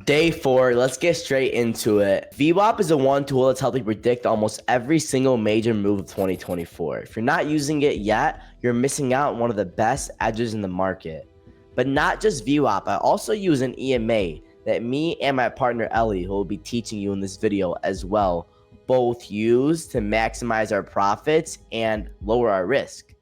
Day 4, let's get straight into it. VWAP is the one tool that's helping predict almost every single major move of 2024. If you're not using it yet, you're missing out on one of the best edges in the market. But not just VWAP, I also use an EMA that me and my partner Ellie, who will be teaching you in this video as well, both use to maximize our profits and lower our risk.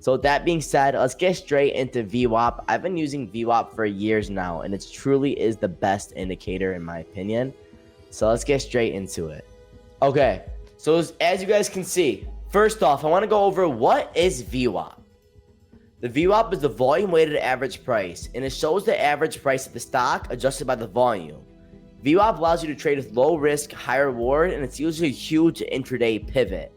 So with that being said, let's get straight into VWAP. I've been using VWAP for years now, and it truly is the best indicator in my opinion. So let's get straight into it. Okay, so as you guys can see, first off, I want to go over what is VWAP. The VWAP is the volume weighted average price, and it shows the average price of the stock adjusted by the volume. VWAP allows you to trade with low risk, high reward, and it's usually a huge intraday pivot.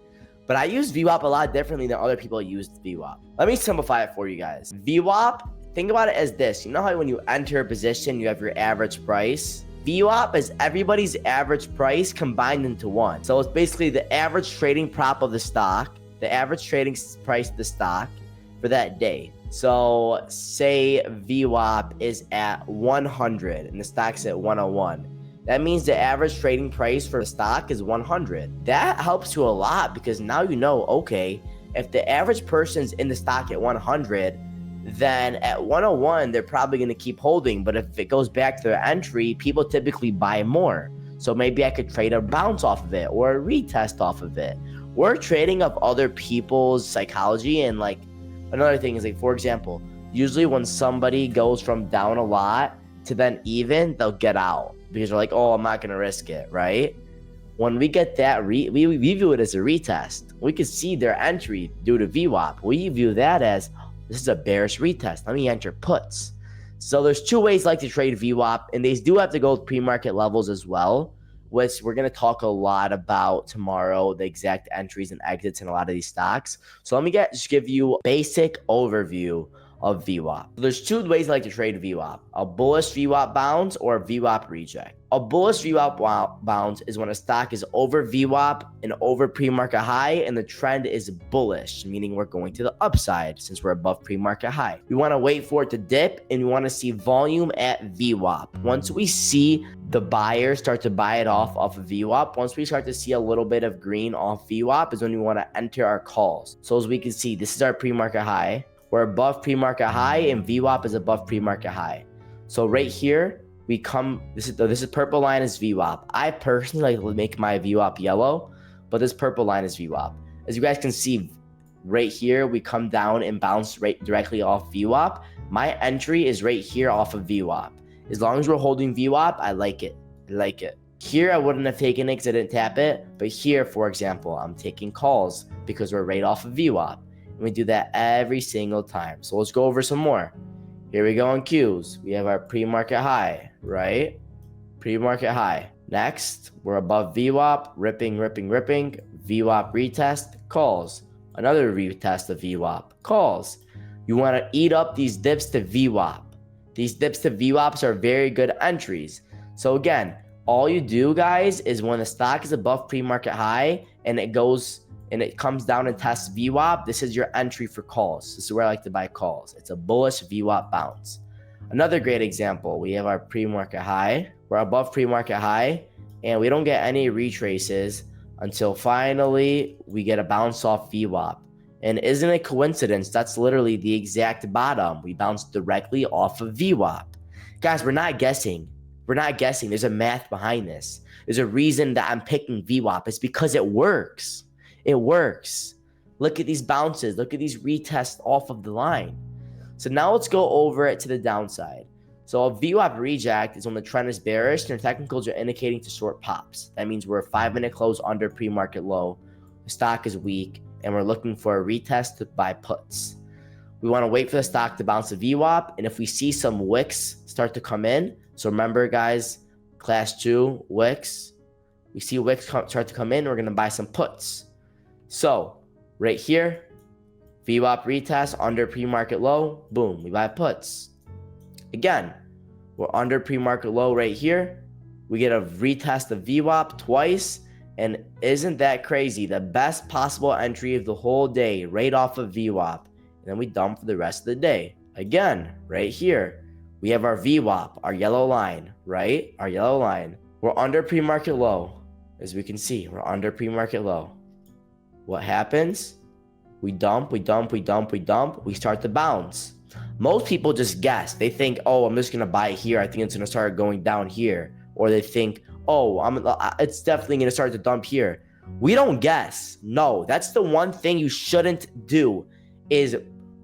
But I use VWAP a lot differently than other people use VWAP. Let me simplify it for you guys. VWAP, think about it as this. You know how when you enter a position, you have your average price? VWAP is everybody's average price combined into one. So it's basically the average trading prop of the stock, the average trading price of the stock for that day. So say VWAP is at 100 and the stock's at 101. That means the average trading price for the stock is 100. That helps you a lot because now you know, okay, if the average person's in the stock at 100, then at 101, they're probably going to keep holding. But if it goes back to their entry, people typically buy more. So maybe I could trade a bounce off of it or a retest off of it. We're trading of other people's psychology. And like another thing is like, for example, usually when somebody goes from down a lot to then even, they'll get out. Because they're like, oh, I'm not going to risk it, right? When we get that, we view it as a retest. We can see their entry due to VWAP. We view that as, this is a bearish retest. Let me enter puts. So there's two ways like to trade VWAP, and they do have to go with pre-market levels as well, which we're going to talk a lot about tomorrow, the exact entries and exits in a lot of these stocks. So let me just give you a basic overview of VWAP. There's two ways I like to trade VWAP: a bullish VWAP bounce or a VWAP reject. A bullish VWAP bounce is when a stock is over VWAP and over pre-market high and the trend is bullish, meaning we're going to the upside since we're above pre-market high. We want to wait for it to dip and we want to see volume at VWAP. Once we see the buyers start to buy it off of VWAP, once we start to see a little bit of green off VWAP is when we want to enter our calls. So as we can see, this is our pre-market high. We're above pre-market high and VWAP is above pre-market high. So right here, we come, this is purple line is VWAP. I personally like to make my VWAP yellow, but this purple line is VWAP. As you guys can see right here, we come down and bounce right directly off VWAP. My entry is right here off of VWAP. As long as we're holding VWAP, I like it. I like it. Here, I wouldn't have taken it because I didn't tap it. But here, for example, I'm taking calls because we're right off of VWAP. And we do that every single time. So let's go over some more. Here we go on Qs. We have our pre-market high, right? Pre-market high. Next, we're above VWAP, ripping. VWAP retest, calls. Another retest of VWAP, calls. You want to eat up these dips to VWAP. These dips to VWAPs are very good entries. So again, all you do, guys, is when the stock is above pre-market high and it goes and it comes down and tests VWAP, this is your entry for calls. This is where I like to buy calls. It's a bullish VWAP bounce. Another great example, we have our pre-market high. We're above pre-market high, and we don't get any retraces until finally we get a bounce off VWAP. And isn't it coincidence? That's literally the exact bottom. We bounced directly off of VWAP. Guys, we're not guessing. We're not guessing. There's a math behind this. There's a reason that I'm picking VWAP. It's because it works. It works. Look at these bounces. Look at these retests off of the line. So now let's go over it to the downside. So a VWAP reject is when the trend is bearish and your technicals are indicating to short pops. That means we're a 5-minute close under pre-market low. The stock is weak and we're looking for a retest to buy puts. We want to wait for the stock to bounce a VWAP. And if we see some wicks start to come in, so remember guys, class 2 wicks, we see wicks start to come in, we're going to buy some puts. So right here, VWAP retest under pre-market low, boom, we buy puts. Again, we're under pre-market low right here. We get a retest of VWAP twice, and isn't that crazy? The best possible entry of the whole day right off of VWAP. And then we dump for the rest of the day. Again, right here, We have our VWAP, our yellow line, right? Our yellow line. We're under pre-market low. As we can see, we're under pre-market low. What happens? We dump, we dump, we dump, we dump. We start to bounce. Most people just guess. They think, oh, I'm just going to buy it here. I think it's going to start going down here. Or they think, oh, it's definitely going to start to dump here. We don't guess. No, that's the one thing you shouldn't do, is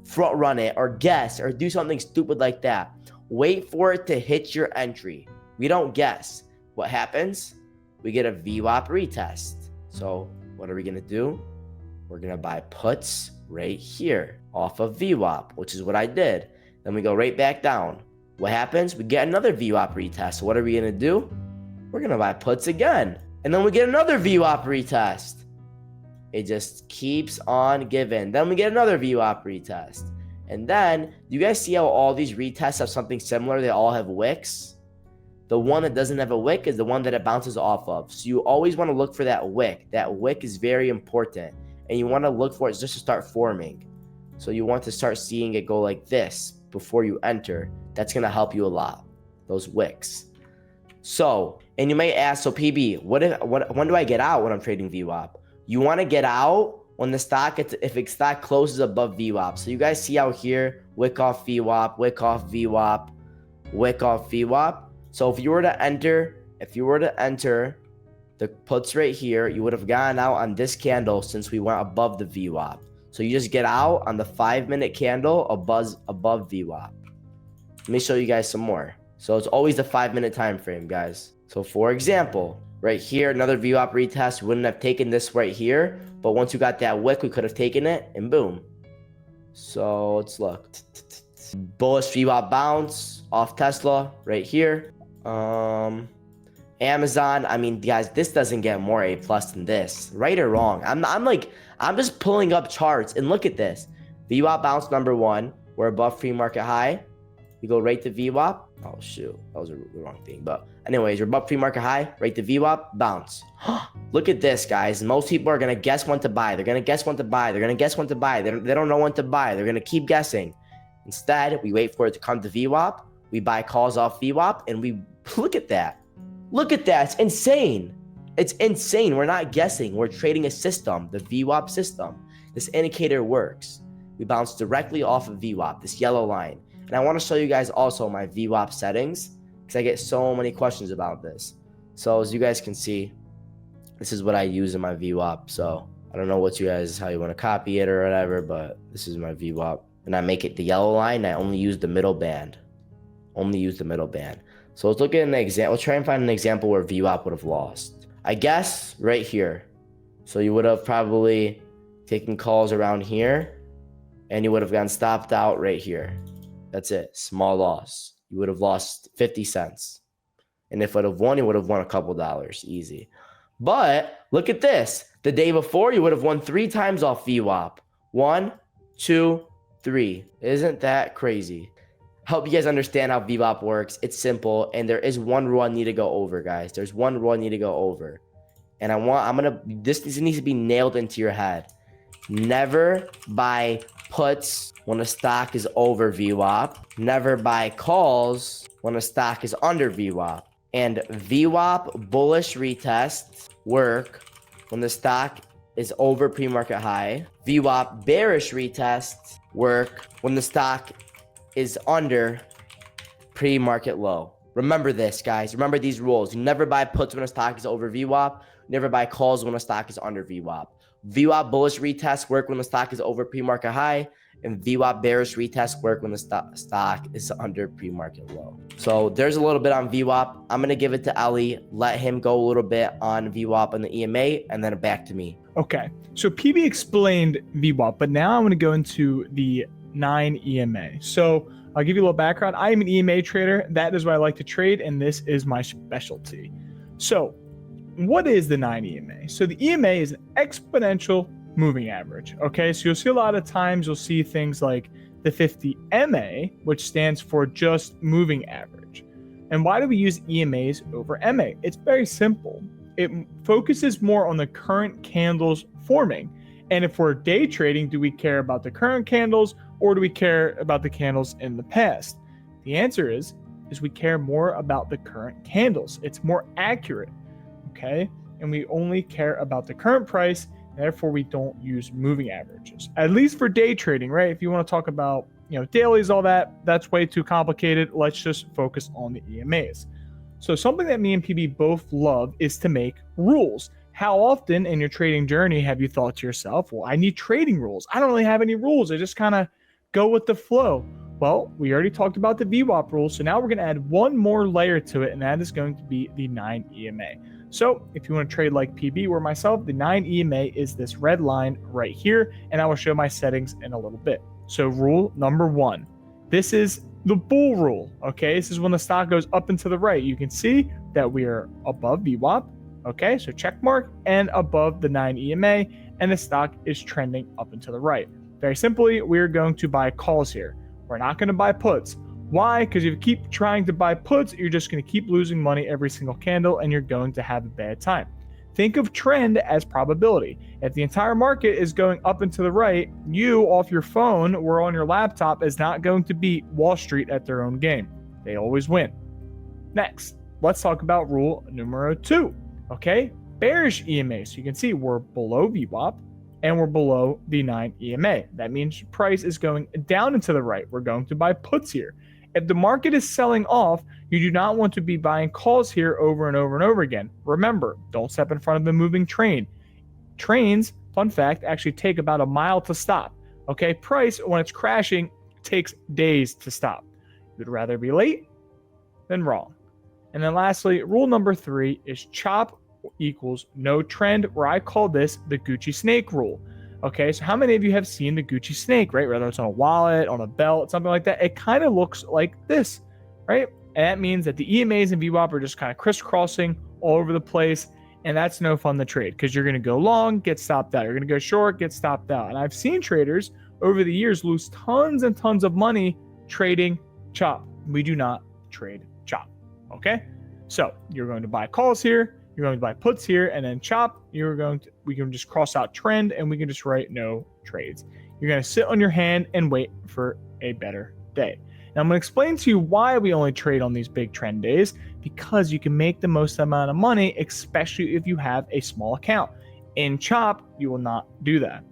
front run it or guess or do something stupid like that. Wait for it to hit your entry. We don't guess. What happens? We get a VWAP retest. So what are we going to do? We're going to buy puts right here off of VWAP, which is what I did. Then we go right back down. What happens? We get another VWAP retest. So what are we going to do? We're going to buy puts again. And then we get another VWAP retest. It just keeps on giving. Then we get another VWAP retest. And then, do you guys see how all these retests have something similar? They all have wicks. The one that doesn't have a wick is the one that it bounces off of. So you always want to look for that wick. That wick is very important. And you want to look for it just to start forming. So you want to start seeing it go like this before you enter. That's going to help you a lot. Those wicks. So, and you may ask, so PB, when do I get out when I'm trading VWAP? You want to get out when the stock, if the stock closes above VWAP. So you guys see out here, wick off VWAP, wick off VWAP, wick off VWAP. So if you were to enter the puts right here, you would have gotten out on this candle since we went above the VWAP. So you just get out on the 5-minute candle above VWAP. Let me show you guys some more. So it's always the 5-minute time frame, guys. So for example, right here, another VWAP retest. Wouldn't have taken this right here, but once you got that wick, we could have taken it, and boom. So let's look. Bullish VWAP bounce off Tesla right here. Amazon, I mean, guys, this doesn't get more A+ than this, right or wrong. I'm just pulling up charts, and look at this. VWAP bounce number 1. We're above pre-market high. We go right to VWAP. Oh, shoot. That was the wrong thing. But anyways, we're above pre-market high, right to VWAP, bounce. Look at this, guys. Most people are going to guess when to buy. They're going to guess when to buy. They're going to guess when to buy. They don't know when to buy. They're going to keep guessing. Instead, we wait for it to come to VWAP. We buy calls off VWAP, and we look at that. Look at that. It's insane. It's insane. We're not guessing. We're trading a system, the VWAP system. This indicator works. We bounce directly off of VWAP, this yellow line. And I want to show you guys also my VWAP settings because I get so many questions about this. So as you guys can see, this is what I use in my VWAP. So I don't know what you guys, how you want to copy it or whatever, but this is my VWAP. And I make it the yellow line. I only use the middle band. So let's look at an example. Let's try and find an example where VWAP would have lost. I guess right here. So you would have probably taken calls around here and you would have gotten stopped out right here. That's it. Small loss. You would have lost 50 cents. And if it would have won, you would have won a couple dollars. Easy. But look at this. The day before, you would have won 3 times off VWAP. 1, 2, 3. Isn't that crazy? Help you guys understand how VWAP works. It's simple. And there is one rule I need to go over, guys. There's one rule I need to go over. And this needs to be nailed into your head. Never buy puts when a stock is over VWAP. Never buy calls when a stock is under VWAP. And VWAP bullish retests work when the stock is over pre-market high. VWAP bearish retests work when the stock is under pre-market low. Remember this, guys. Remember these rules. You never buy puts when a stock is over VWAP. Never buy calls when a stock is under VWAP. VWAP bullish retests work when the stock is over pre-market high, and VWAP bearish retests work when the stock is under pre-market low. So there's a little bit on VWAP. I'm going to give it to Ellie, let him go a little bit on VWAP and the EMA, and then back to me. Okay, so PB explained VWAP, but now I'm going to go into the 9 EMA. So I'll give you a little background. I am an EMA trader. That is what I like to trade, and this is my specialty. So what is the 9 EMA? So the EMA is an exponential moving average. Okay, so you'll see a lot of times you'll see things like the 50 MA, which stands for just moving average. And why do we use EMAs over MA? It's very simple. It focuses more on the current candles forming. And if we're day trading, do we care about the current candles or do we care about the candles in the past? The answer is we care more about the current candles. It's more accurate, okay? And we only care about the current price, and therefore we don't use moving averages. At least for day trading, right? If you want to talk about, dailies, all that, that's way too complicated. Let's just focus on the EMAs. So something that me and PB both love is to make rules. How often in your trading journey have you thought to yourself, well, I need trading rules. I don't really have any rules. I just kind of go with the flow. Well, we already talked about the VWAP rule, so now we're going to add one more layer to it, and that is going to be the 9 EMA. So if you want to trade like PB or myself, the 9 EMA is this red line right here, and I will show my settings in a little bit. So rule number 1, this is the bull rule, okay? This is when the stock goes up and to the right. You can see that we are above VWAP, okay? So check mark, and above the 9 EMA, and the stock is trending up and to the right. Very simply, we're going to buy calls here. We're not going to buy puts. Why? Because if you keep trying to buy puts, you're just going to keep losing money every single candle, and you're going to have a bad time. Think of trend as probability. If the entire market is going up and to the right, you off your phone or on your laptop is not going to beat Wall Street at their own game. They always win. Next, let's talk about rule numero 2. Okay, bearish EMA. So you can see we're below VWAP and we're below the 9 EMA. That means price is going down and to the right. We're going to buy puts here. If the market is selling off, you do not want to be buying calls here over and over and over again. Remember, don't step in front of a moving train. Trains, fun fact, actually take about a mile to stop. Okay, price, when it's crashing, takes days to stop. You'd rather be late than wrong. And then lastly, rule number 3 is chop equals no trend, where I call this the Gucci snake rule. Okay, so how many of you have seen the Gucci snake, right? Whether it's on a wallet, on a belt, something like that, it kind of looks like this, right? And that means that the EMAs and VWAP are just kind of crisscrossing all over the place, and that's no fun to trade because you're going to go long, get stopped out. You're going to go short, get stopped out. And I've seen traders over the years lose tons and tons of money trading chop. We do not trade chop, okay? So you're going to buy calls here, you're going to buy puts here, and then chop, we can just cross out trend, and we can just write no trades. You're going to sit on your hand and wait for a better day. Now I'm going to explain to you why we only trade on these big trend days, because you can make the most amount of money, especially if you have a small account. In chop, you will not do that.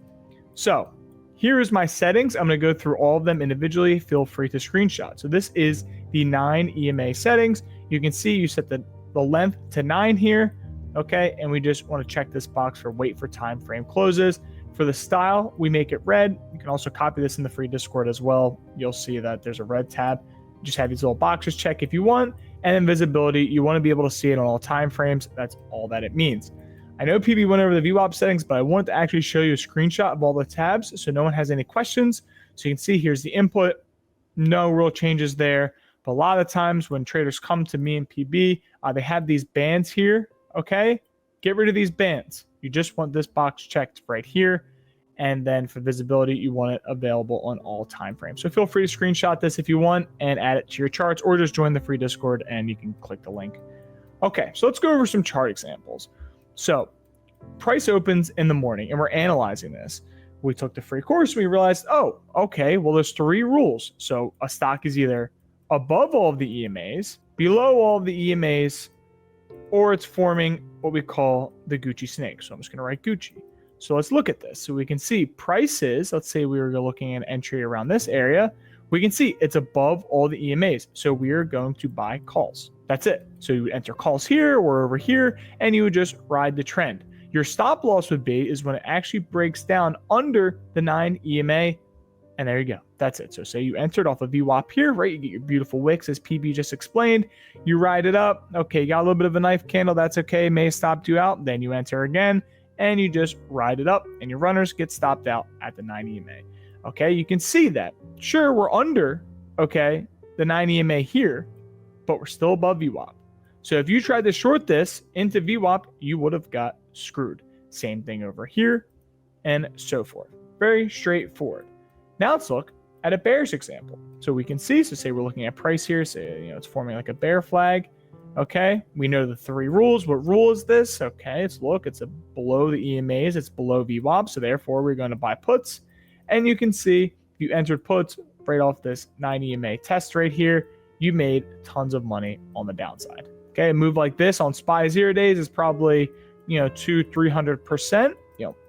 So here is my settings. I'm going to go through all of them individually. Feel free to screenshot. So this is the 9 EMA settings. You can see you set the length to 9 here, okay? And we just want to check this box for wait for time frame closes. For the style, we make it red. You can also copy this in the free Discord as well. You'll see that there's a red tab. Just have these little boxes, check if you want. And then visibility, you want to be able to see it on all time frames. That's all that it means. I know PB went over the VWAP settings, but I wanted to actually show you a screenshot of all the tabs so no one has any questions. So you can see here's the input. No real changes there. But a lot of times when traders come to me and PB, they have these bands here, okay? Get rid of these bands. You just want this box checked right here. And then for visibility, you want it available on all time frames. So feel free to screenshot this if you want and add it to your charts, or just join the free Discord and you can click the link. Okay, so let's go over some chart examples. So price opens in the morning and we're analyzing this. We took the free course and we realized, oh, okay, well, there's 3 rules. So a stock is either above all of the EMAs, below all of the EMAs, or it's forming what we call the Gucci snake. So I'm just going to write Gucci. So let's look at this. So we can see prices, let's say we were looking at entry around this area. We can see it's above all the EMAs. So we are going to buy calls. That's it. So you would enter calls here or over here, and you would just ride the trend. Your stop loss would be is when it actually breaks down under the 9 EMA. And there you go. That's it. So say you entered off of VWAP here, right? You get your beautiful wicks as PB just explained. You ride it up. Okay, you got a little bit of a knife candle. That's okay. May have stopped you out. Then you enter again and you just ride it up and your runners get stopped out at the 9 EMA. Okay, you can see that. Sure, we're under, okay, the 9 EMA here, but we're still above VWAP. So if you tried to short this into VWAP, you would have got screwed. Same thing over here and so forth. Very straightforward. Now let's look at a bearish example. So we can see, so say we're looking at price here, say, it's forming like a bear flag. Okay, we know the 3 rules. What rule is this? Okay, it's below the EMAs, it's below VWAP, so therefore we're going to buy puts. And you can see if you entered puts right off this 9 EMA test right here, you made tons of money on the downside. Okay, a move like this on SPY 0 days is probably, 200-300%.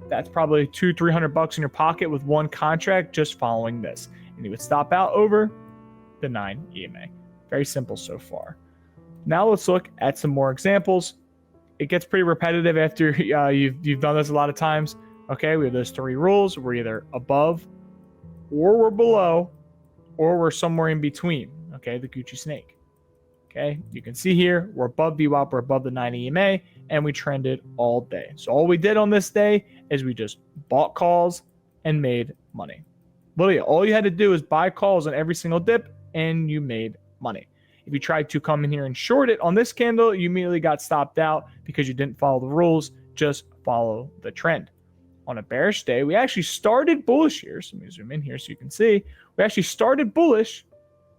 That's probably $200-300 in your pocket with one contract just following this. And you would stop out over the 9 EMA. Very simple so far. Now let's look at some more examples. It gets pretty repetitive after you've done this a lot of times. Okay, we have those 3 rules. We're either above or we're below or we're somewhere in between. Okay, the Gucci snake. Okay, you can see here we're above VWAP, we're above the 9 EMA, and we trended all day. So all we did on this day is we just bought calls and made money. Literally, all you had to do is buy calls on every single dip, and you made money. If you tried to come in here and short it on this candle, you immediately got stopped out because you didn't follow the rules. Just follow the trend. On a bearish day, we actually started bullish here. So let me zoom in here so you can see. We actually started bullish,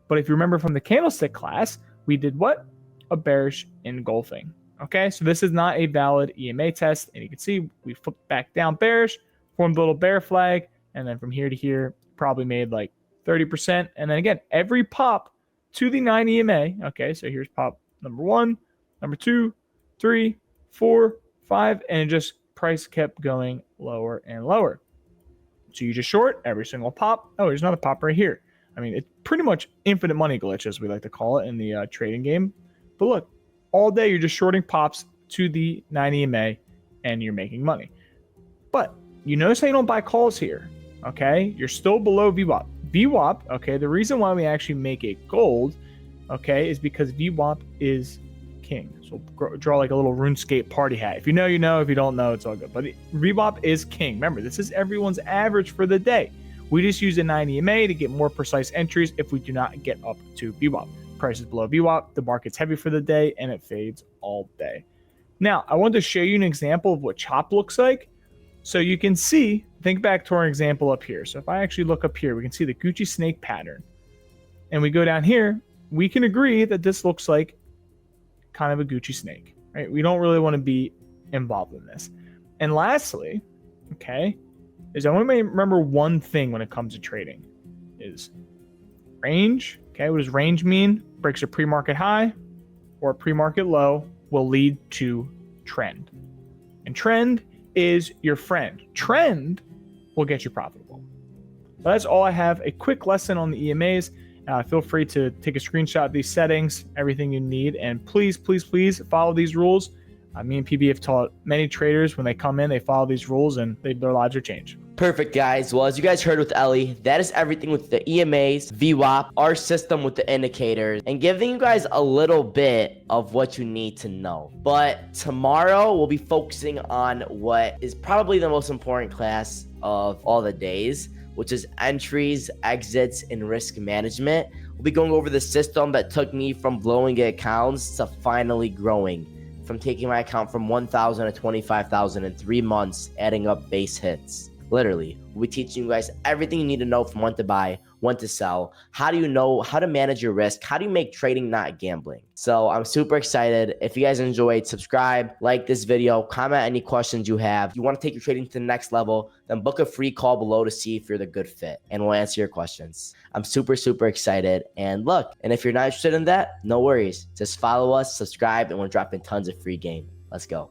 but if you remember from the candlestick class, we did what? A bearish engulfing. Okay, so this is not a valid EMA test. And you can see we flipped back down bearish, formed a little bear flag, and then from here to here, probably made like 30%. And then again, every pop to the 9 EMA. Okay, so here's pop number 1, number 2, 3, 4, 5, and just price kept going lower and lower. So you just short every single pop. Oh, there's another pop right here. I mean, it's pretty much infinite money glitch, as we like to call it in the trading game. But look, all day you're just shorting pops to the 9 EMA and you're making money. But you notice how you don't buy calls here. Okay, you're still below VWAP. VWAP, okay, the reason why we actually make it gold, okay, is because VWAP is king. So draw like a little RuneScape party hat. If you know, you know. If you don't know, it's all good. But VWAP is king. Remember, this is everyone's average for the day. We just use a 9 EMA to get more precise entries if we do not get up to VWAP. Price is below VWAP, the market's heavy for the day, and it fades all day. Now, I wanted to show you an example of what chop looks like. So you can see, think back to our example up here. So if I actually look up here, we can see the Gucci snake pattern. And we go down here, we can agree that this looks like kind of a Gucci snake, right? We don't really want to be involved in this. And lastly, okay, is I want to remember one thing when it comes to trading is range. Okay, what does range mean? Breaks a pre-market high or a pre-market low will lead to trend. And trend is your friend. Trend will get you profitable. But that's all I have. A quick lesson on the EMAs. Feel free to take a screenshot of these settings, everything you need. And please, please, please follow these rules. Me and PB have taught many traders when they come in, they follow these rules and their lives are changed. Perfect, guys. Well, as you guys heard with Ellie, that is everything with the EMAs, VWAP, our system with the indicators, and giving you guys a little bit of what you need to know. But tomorrow, we'll be focusing on what is probably the most important class of all the days, which is entries, exits, and risk management. We'll be going over the system that took me from blowing accounts to finally growing, from taking my account from 1,000 to 25,000 in 3 months, adding up base hits. Literally, we'll be teaching you guys everything you need to know from when to buy, when to sell. How do you know how to manage your risk? How do you make trading not gambling? So I'm super excited. If you guys enjoyed, subscribe, like this video, comment any questions you have. If you want to take your trading to the next level, then book a free call below to see if you're the good fit, and we'll answer your questions. I'm super, super excited. And look, and if you're not interested in that, no worries. Just follow us, subscribe, and we're dropping tons of free game. Let's go.